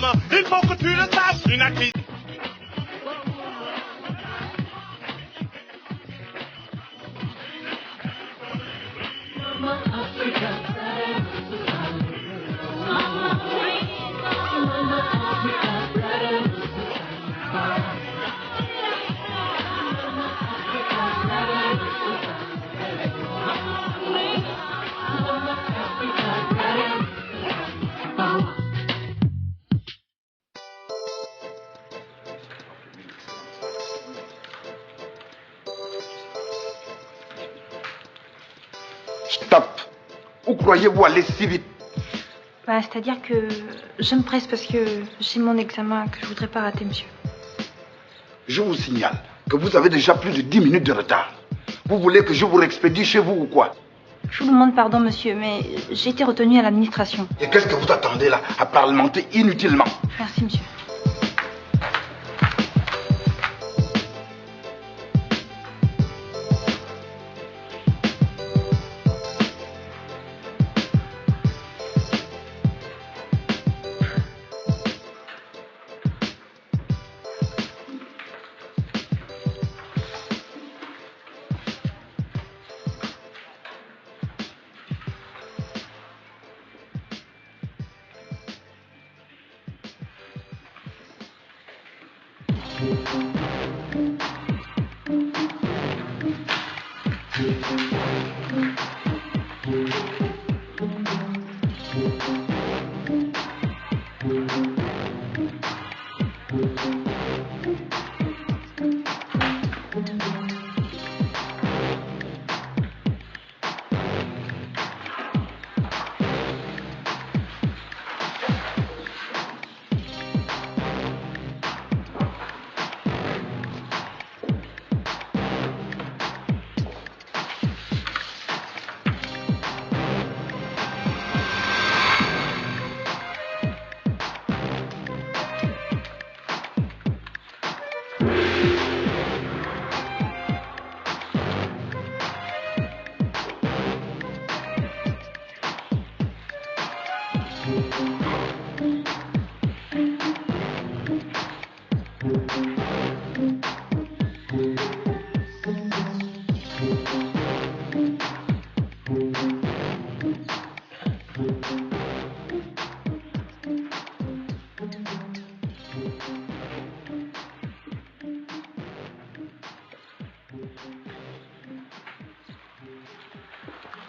femme. Il faut que tu le saches, une actrice. Stop! Où croyez-vous aller si vite? C'est-à-dire que je me presse parce que j'ai mon examen que je voudrais pas rater, monsieur. Je vous signale que vous avez déjà plus de 10 minutes de retard. Vous voulez que je vous expédie chez vous ou quoi? Je vous demande pardon, monsieur, mais j'ai été retenue à l'administration. Et qu'est-ce que vous attendez là, à parlementer inutilement? Merci, monsieur.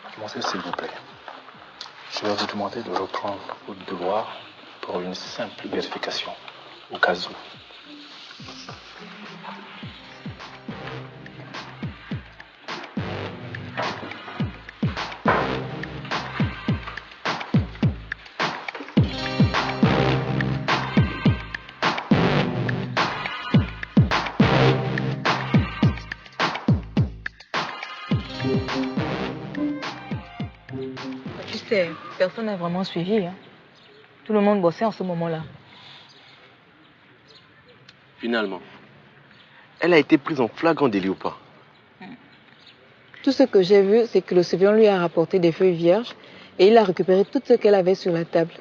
Mademoiselle, s'il vous plaît, je vais vous demander de reprendre votre devoir pour une simple vérification, au cas où. Personne n'a vraiment suivi. Hein. Tout le monde bossait en ce moment-là. Finalement, elle a été prise en flagrant délit ou pas? Tout ce que j'ai vu, c'est que le surveillant lui a rapporté des feuilles vierges et il a récupéré tout ce qu'elle avait sur la table.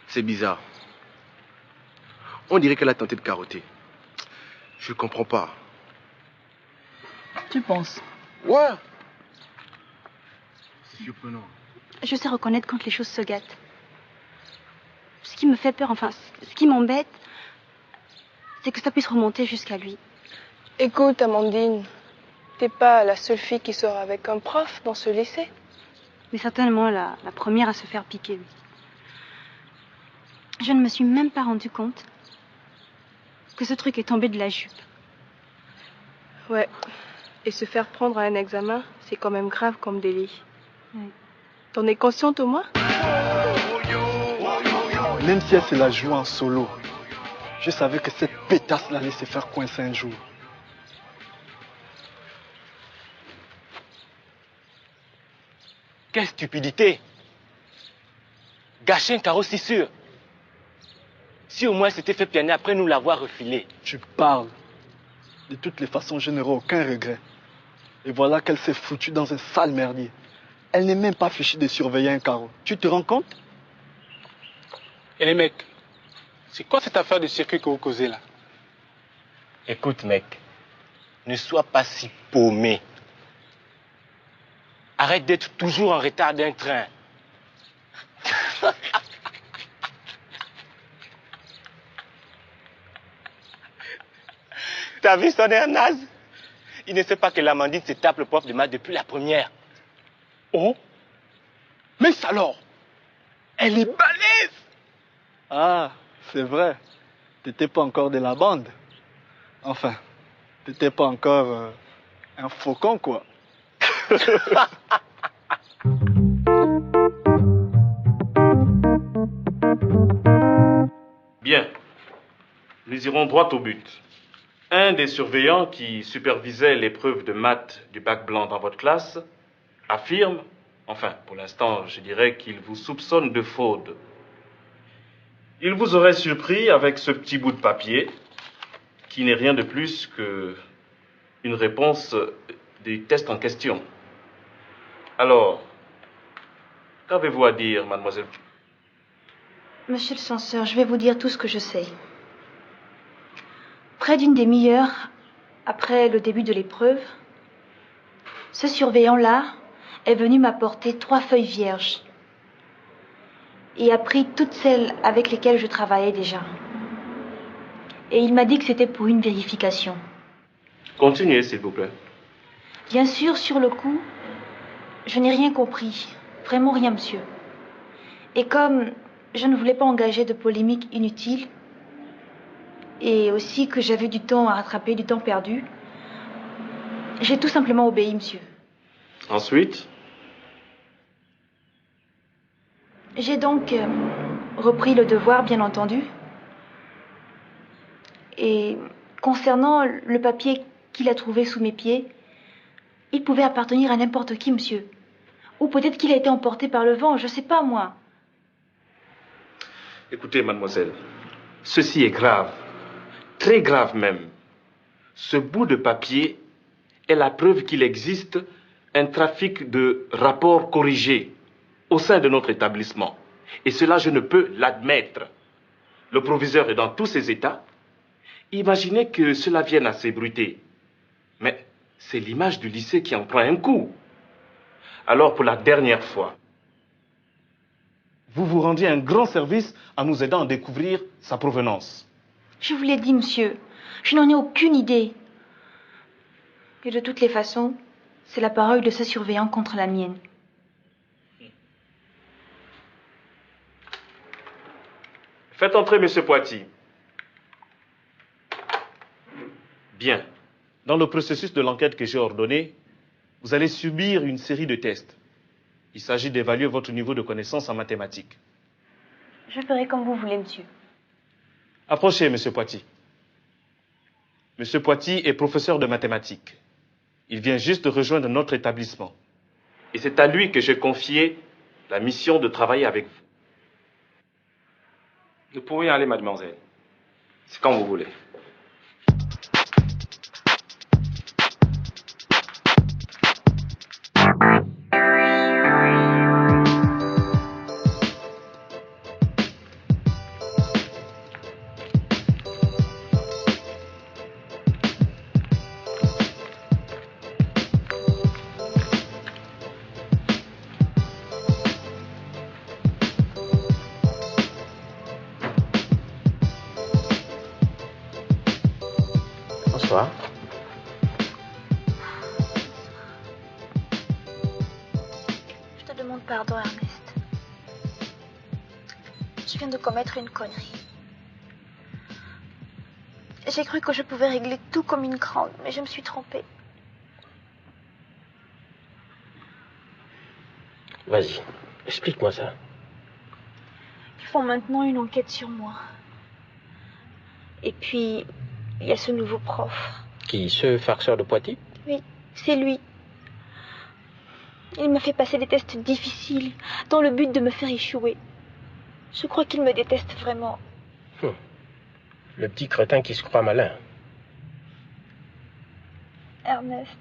C'est bizarre. On dirait qu'elle a tenté de carotter. Je comprends pas. Tu penses? Ouais. C'est surprenant. Je sais reconnaître quand les choses se gâtent. Ce qui me fait peur, enfin, ce qui m'embête, c'est que ça puisse remonter jusqu'à lui. Écoute, Amandine, t'es pas la seule fille qui sort avec un prof dans ce lycée. Mais certainement la première à se faire piquer, oui. Je ne me suis même pas rendu compte que ce truc est tombé de la jupe. Ouais. Et se faire prendre à un examen, c'est quand même grave comme délit. Oui. T'en es consciente au moins? Même si elle se la joue en solo, je savais que cette pétasse allait se faire coincer un jour. Quelle stupidité! Gâcher un carreau si sûr! Si au moins c'était fait pianer après nous l'avoir refilé. Tu parles. De toutes les façons, je n'aurai aucun regret. Et voilà qu'elle s'est foutue dans un sale merdier. Elle n'est même pas fichue de surveiller un carreau. Tu te rends compte? Et les mecs, c'est quoi cette affaire de circuit que vous causez là? Écoute, mec, ne sois pas si paumé. Arrête d'être toujours en retard d'un train. T'as vu son air naze? Il ne sait pas que l'Amandine se tape le prof de maths depuis la première. Oh? Mais alors, elle est balèze! Ah, c'est vrai. T'étais pas encore de la bande. Enfin, t'étais pas encore un faucon, quoi. Bien. Nous irons droit au but. Un des surveillants qui supervisait l'épreuve de maths du bac blanc dans votre classe affirme, enfin pour l'instant je dirais qu'il vous soupçonne de fraude. Il vous aurait surpris avec ce petit bout de papier qui n'est rien de plus que une réponse des tests en question. Alors, qu'avez-vous à dire, mademoiselle? Monsieur le censeur, je vais vous dire tout ce que je sais. Près d'une demi-heure après le début de l'épreuve, ce surveillant-là est venu m'apporter 3 feuilles vierges et a pris toutes celles avec lesquelles je travaillais déjà. Et il m'a dit que c'était pour une vérification. Continuez, s'il vous plaît. Bien sûr, sur le coup, je n'ai rien compris. Vraiment rien, monsieur. Et comme je ne voulais pas engager de polémique inutile, et aussi que j'avais du temps à rattraper, du temps perdu, j'ai tout simplement obéi, monsieur. Ensuite? J'ai donc repris le devoir, bien entendu. Et concernant le papier qu'il a trouvé sous mes pieds, il pouvait appartenir à n'importe qui, monsieur. Ou peut-être qu'il a été emporté par le vent, je sais pas, moi. Écoutez, mademoiselle, ceci est grave, très grave même. Ce bout de papier est la preuve qu'il existe un trafic de rapports corrigés au sein de notre établissement. Et cela, je ne peux l'admettre. Le proviseur est dans tous ses états. Imaginez que cela vienne à s'ébruiter. Mais c'est l'image du lycée qui en prend un coup. Alors, pour la dernière fois, vous vous rendiez un grand service en nous aidant à découvrir sa provenance. Je vous l'ai dit, monsieur, je n'en ai aucune idée. Et de toutes les façons, c'est la parole de ce surveillant contre la mienne. Faites entrer M. Poiti. Bien. Dans le processus de l'enquête que j'ai ordonné, vous allez subir une série de tests. Il s'agit d'évaluer votre niveau de connaissance en mathématiques. Je ferai comme vous voulez, monsieur. Approchez, M. Poiti. M. Poiti est professeur de mathématiques. Il vient juste de rejoindre notre établissement. Et c'est à lui que j'ai confié la mission de travailler avec vous. Nous pourrions y aller, mademoiselle. C'est quand vous voulez. Bonsoir. Je te demande pardon, Ernest. Je viens de commettre une connerie. J'ai cru que je pouvais régler tout comme une grande, mais je me suis trompée. Vas-y, explique-moi ça. Ils font maintenant une enquête sur moi. Et puis, il y a ce nouveau prof. Qui, ce farceur de Poitiers? Oui, c'est lui. Il me fait passer des tests difficiles dans le but de me faire échouer. Je crois qu'il me déteste vraiment. Le petit crétin qui se croit malin. Ernest,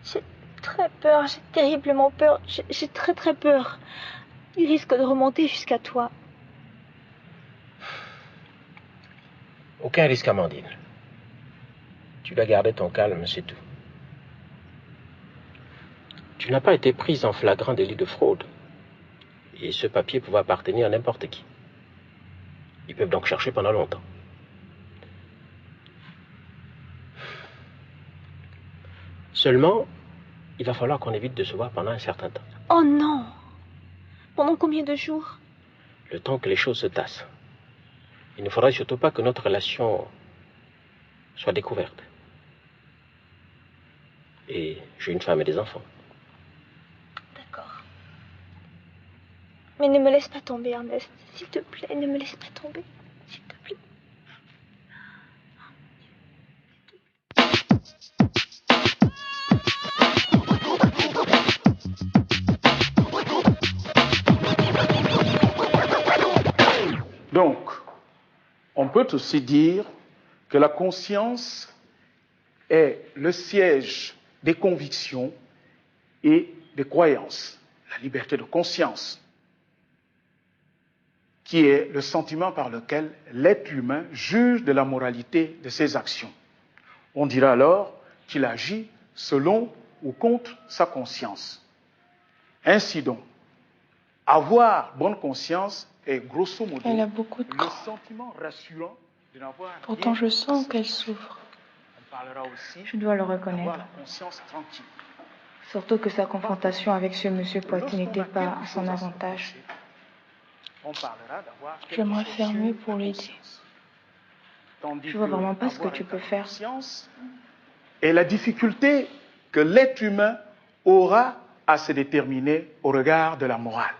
j'ai très peur, j'ai terriblement peur. J'ai très très peur. Il risque de remonter jusqu'à toi. Aucun risque, Amandine. Tu dois garder ton calme, c'est tout. Tu n'as pas été prise en flagrant délit de fraude. Et ce papier pouvait appartenir à n'importe qui. Ils peuvent donc chercher pendant longtemps. Seulement, il va falloir qu'on évite de se voir pendant un certain temps. Oh non! Pendant combien de jours? Le temps que les choses se tassent. Il ne faudrait surtout pas que notre relation soit découverte. Et j'ai une femme et des enfants. D'accord. Mais ne me laisse pas tomber, Ernest. S'il te plaît, ne me laisse pas tomber. S'il te plaît. Donc, on peut aussi dire que la conscience est le siège des convictions et des croyances. La liberté de conscience, qui est le sentiment par lequel l'être humain juge de la moralité de ses actions. On dira alors qu'il agit selon ou contre sa conscience. Ainsi donc, avoir bonne conscience est grosso modo Elle a beaucoup de le crampes. sentiment rassurant de n'avoir Pourtant, rien je sens à qu'elle souffrir. souffre. On parlera aussi Je dois le d'avoir reconnaître. la conscience tranquille. Surtout que sa confrontation avec ce monsieur Poitiers n'était pas à son avantage. On parlera d'avoir quelque J'aimerais chose faire sur mieux la pour l'aider. conscience. Tandis Je vois que vraiment pas ce que avoir tu un peux état de faire. conscience est la difficulté que l'être humain aura à se déterminer au regard de la morale.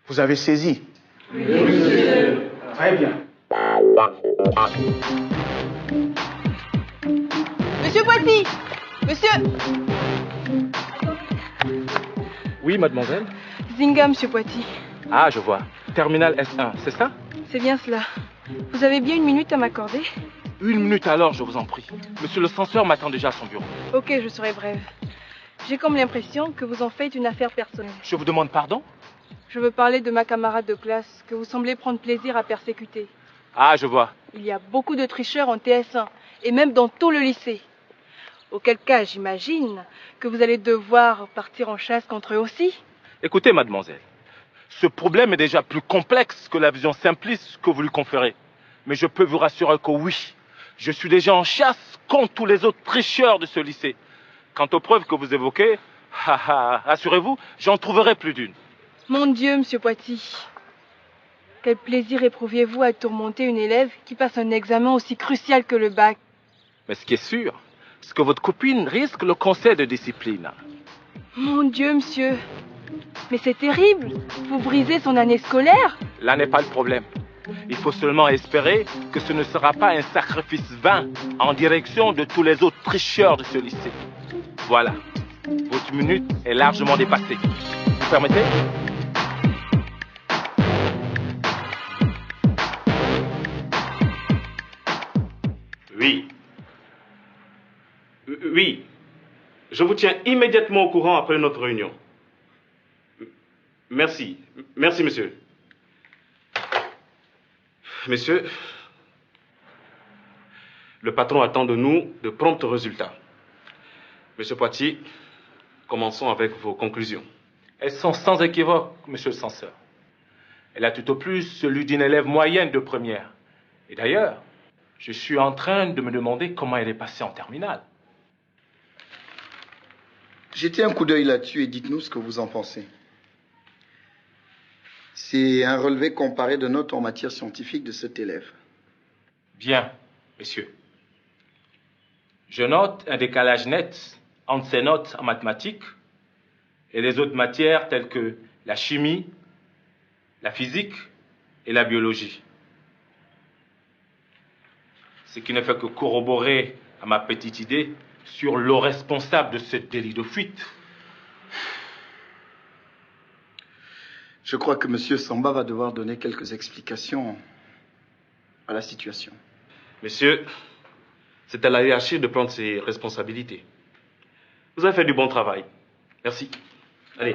Vous avez saisi? Oui, monsieur. Très bien. Monsieur Poitiers! Monsieur! Oui, mademoiselle. Zinga, monsieur Poitiers. Ah, je vois. Terminal S1, c'est ça? C'est bien cela. Vous avez bien une minute à m'accorder? Une minute alors, je vous en prie. Monsieur le censeur m'attend déjà à son bureau. Ok, je serai brève. J'ai comme l'impression que vous en faites une affaire personnelle. Je vous demande pardon? Je veux parler de ma camarade de classe que vous semblez prendre plaisir à persécuter. Ah, je vois. Il y a beaucoup de tricheurs en TS1 et même dans tout le lycée. Auquel cas, j'imagine que vous allez devoir partir en chasse contre eux aussi. Écoutez, mademoiselle, ce problème est déjà plus complexe que la vision simpliste que vous lui conférez. Mais je peux vous rassurer que oui, je suis déjà en chasse contre tous les autres tricheurs de ce lycée. Quant aux preuves que vous évoquez, rassurez-vous, j'en trouverai plus d'une. Mon Dieu, monsieur Poitiers. Quel plaisir éprouviez-vous à tourmenter une élève qui passe un examen aussi crucial que le bac? Mais ce qui est sûr, c'est que votre copine risque le conseil de discipline. Mon Dieu, monsieur. Mais c'est terrible. Vous brisez son année scolaire. Là n'est pas le problème. Il faut seulement espérer que ce ne sera pas un sacrifice vain en direction de tous les autres tricheurs de ce lycée. Voilà. Votre minute est largement dépassée. Vous permettez? Oui. Oui. Je vous tiens immédiatement au courant après notre réunion. Merci. Merci, monsieur. Messieurs, le patron attend de nous de prompts résultats. Monsieur Poitiers, commençons avec vos conclusions. Elles sont sans équivoque, monsieur le censeur. Elle a tout au plus celui d'une élève moyenne de première. Et d'ailleurs, je suis en train de me demander comment elle est passée en terminale. Jetez un coup d'œil là-dessus et dites-nous ce que vous en pensez. C'est un relevé comparé de notes en matière scientifique de cet élève. Bien, messieurs. Je note un décalage net entre ses notes en mathématiques et les autres matières telles que la chimie, la physique et la biologie. Ce qui ne fait que corroborer à ma petite idée sur le responsable de ce délit de fuite. Je crois que M. Samba va devoir donner quelques explications à la situation. Messieurs, c'est à la hiérarchie de prendre ses responsabilités. Vous avez fait du bon travail. Merci. Allez.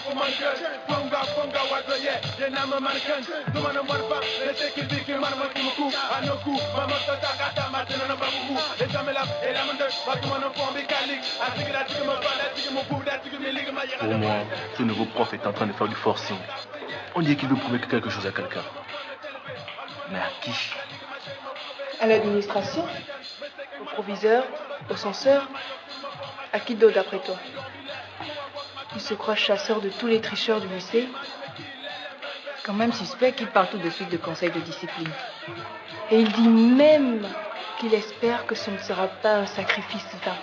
Pour moi, ce nouveau prof est en train de faire du forcing. On dit qu'il veut prouver quelque chose à quelqu'un. Mais à qui? À l'administration? Au proviseur? Au censeur? À qui d'autre d'après toi? Il se croit chasseur de tous les tricheurs du lycée. Quand même suspect qu'il parle tout de suite de conseil de discipline. Et il dit même qu'il espère que ce ne sera pas un sacrifice vain.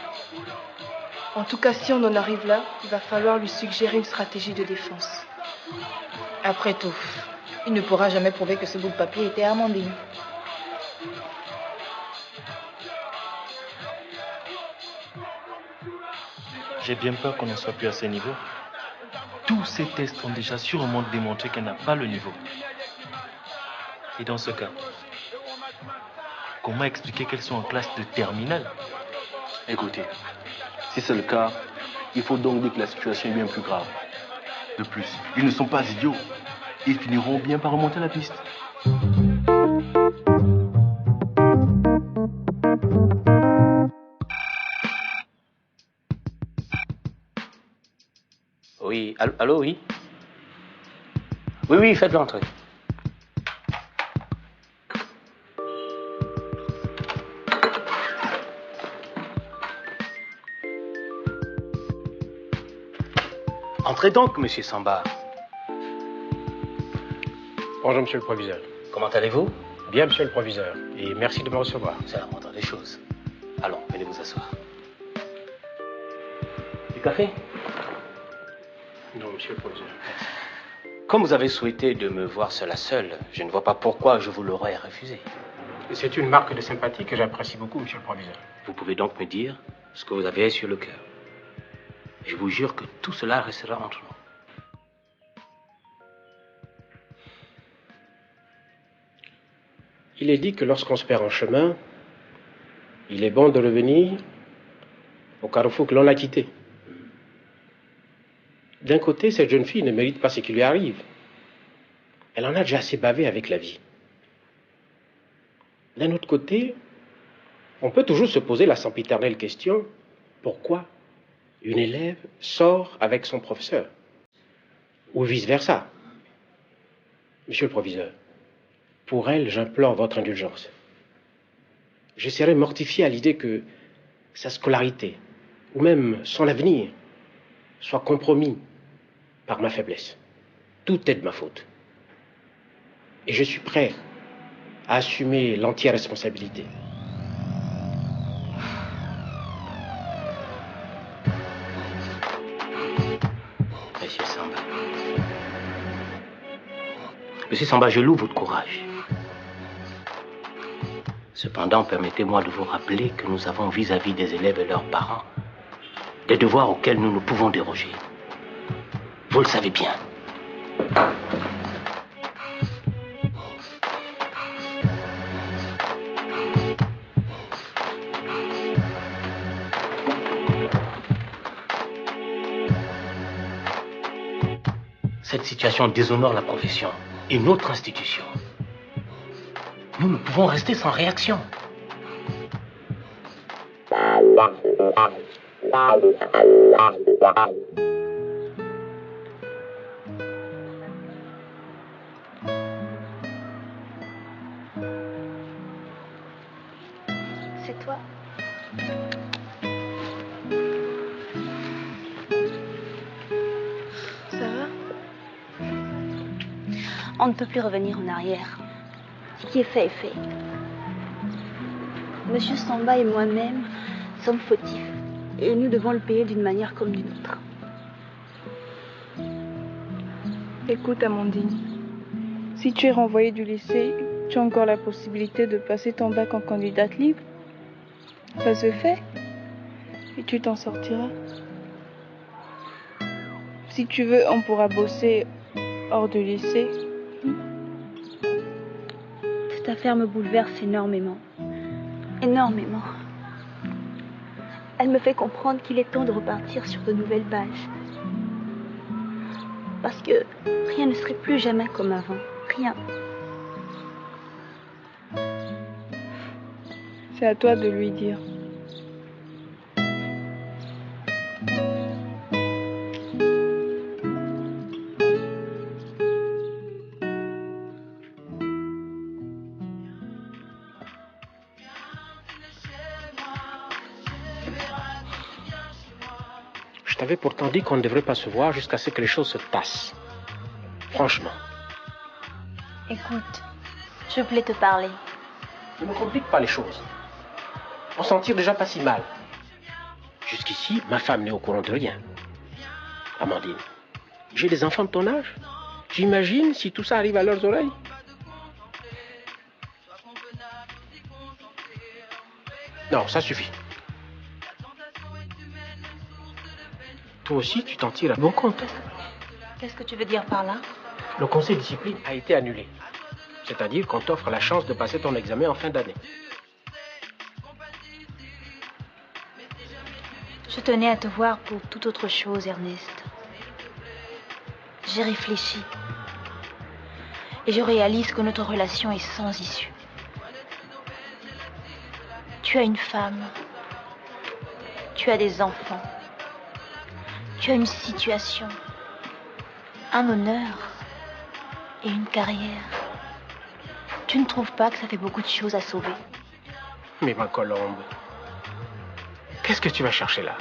En tout cas, si on en arrive là, il va falloir lui suggérer une stratégie de défense. Après tout, il ne pourra jamais prouver que ce bout de papier était Amandine. J'ai bien peur qu'on n'en soit plus à ce niveau. Tous ces tests ont déjà sûrement démontré qu'elle n'a pas le niveau. Et dans ce cas, comment expliquer qu'elles sont en classe de terminale? Écoutez, si c'est le cas, il faut donc dire que la situation est bien plus grave. De plus, ils ne sont pas idiots. Ils finiront bien par remonter la piste. Oui, allô, oui? Oui, faites l'entrée. Entrez donc, monsieur Samba. Bonjour, monsieur le proviseur. Comment allez-vous? Bien, monsieur le proviseur, et merci de me recevoir. C'est la moindre des choses. Allons, venez vous asseoir. Du café? Non, monsieur le proviseur. Comme vous avez souhaité de me voir seul à seul, je ne vois pas pourquoi je vous l'aurais refusé. C'est une marque de sympathie que j'apprécie beaucoup, monsieur le proviseur. Vous pouvez donc me dire ce que vous avez sur le cœur. Je vous jure que tout cela restera entre nous. Il est dit que lorsqu'on se perd en chemin, il est bon de revenir au carrefour que l'on a quitté. D'un côté, cette jeune fille ne mérite pas ce qui lui arrive. Elle en a déjà assez bavé avec la vie. D'un autre côté, on peut toujours se poser la sempiternelle question, pourquoi une élève sort avec son professeur? Ou vice-versa. Monsieur le proviseur, pour elle, j'implore votre indulgence. Je serais mortifié à l'idée que sa scolarité, ou même son avenir, soit compromis par ma faiblesse. Tout est de ma faute. Et je suis prêt à assumer l'entière responsabilité. Monsieur Samba. Monsieur Samba, je loue votre courage. Cependant, permettez-moi de vous rappeler que nous avons vis-à-vis des élèves et leurs parents des devoirs auxquels nous ne pouvons déroger. Vous le savez bien. Cette situation déshonore la profession et notre institution. Nous ne pouvons rester sans réaction. C'est toi? Ça va? On ne peut plus revenir en arrière. Ce qui est fait est fait. Monsieur Samba et moi-même sommes fautifs. Et nous devons le payer d'une manière comme d'une autre. Écoute, Amandine, si tu es renvoyée du lycée, tu as encore la possibilité de passer ton bac en candidate libre. Ça se fait. Et tu t'en sortiras. Si tu veux, on pourra bosser hors du lycée. Cette affaire me bouleverse énormément. Énormément. Elle me fait comprendre qu'il est temps de repartir sur de nouvelles bases. parce que rien ne serait plus jamais comme avant. Rien. C'est à toi de lui dire. Je t'avais pourtant dit qu'on ne devrait pas se voir jusqu'à ce que les choses se tassent. Franchement. Écoute, je voulais te parler. Ne me complique pas les choses. On s'en tire déjà pas si mal. Jusqu'ici, ma femme n'est au courant de rien. Amandine, j'ai des enfants de ton âge. J'imagine si tout ça arrive à leurs oreilles. Non, ça suffit. Toi aussi, tu t'en tires à bon compte. Qu'est-ce que tu veux dire par là? Le conseil de discipline a été annulé. C'est-à-dire qu'on t'offre la chance de passer ton examen en fin d'année. Je tenais à te voir pour toute autre chose, Ernest. J'ai réfléchi. Et je réalise que notre relation est sans issue. Tu as une femme. Tu as des enfants. Tu as une situation. Un honneur. Et une carrière. Tu ne trouves pas que ça fait beaucoup de choses à sauver? Mais ma colombe, qu'est-ce que tu vas chercher là?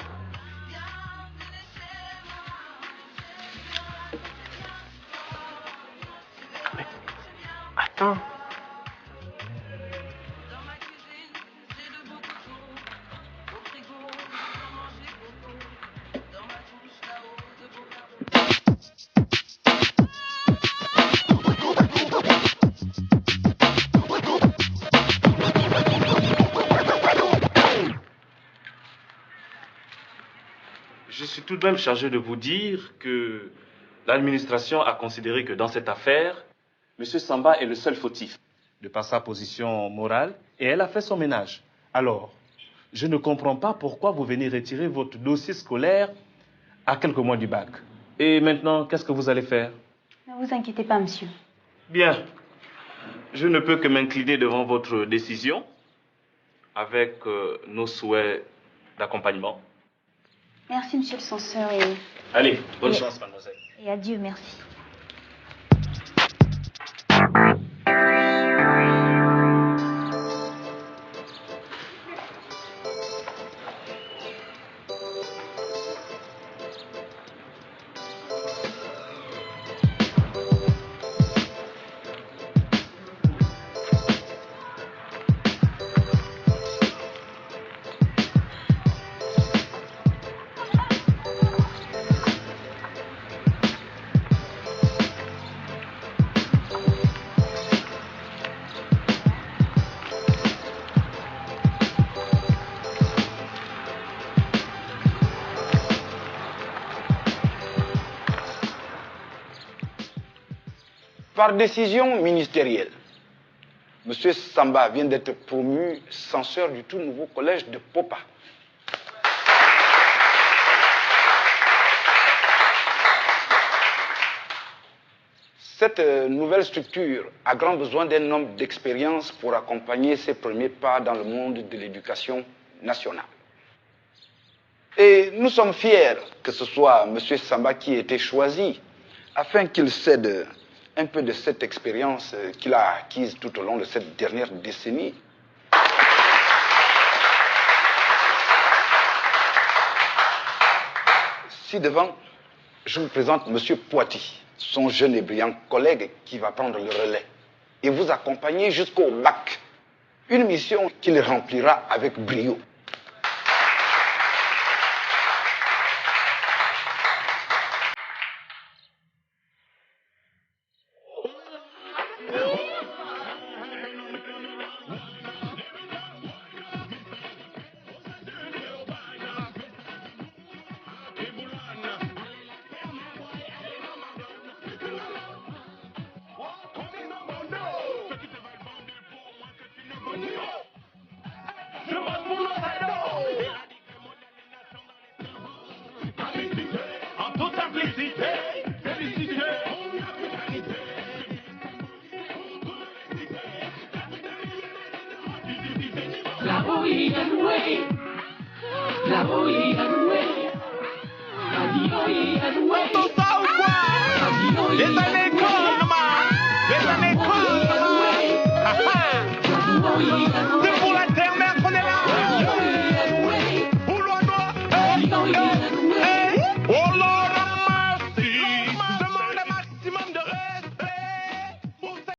Mais, attends. Je suis tout de même chargé de vous dire que l'administration a considéré que dans cette affaire, M. Samba est le seul fautif, de par sa position morale, et elle a fait son ménage. Alors, je ne comprends pas pourquoi vous venez retirer votre dossier scolaire à quelques mois du bac. Et maintenant, qu'est-ce que vous allez faire? Ne vous inquiétez pas, monsieur. Bien. Je ne peux que m'incliner devant votre décision, avec nos souhaits d'accompagnement. Merci, monsieur le censeur, et... Allez, bonne chance, mademoiselle. Et adieu, merci. Par décision ministérielle, M. Samba vient d'être promu censeur du tout nouveau collège de Popa. Cette nouvelle structure a grand besoin d'un homme d'expérience pour accompagner ses premiers pas dans le monde de l'éducation nationale. Et nous sommes fiers que ce soit M. Samba qui ait été choisi afin qu'il cède un peu de cette expérience qu'il a acquise tout au long de cette dernière décennie. Ci-devant, je vous présente M. Poiti, son jeune et brillant collègue qui va prendre le relais et vous accompagner jusqu'au bac. Une mission qu'il remplira avec brio. Je marche pour l'autre. La bouillie a noué. La bouillie a noué. La bouillie a noué.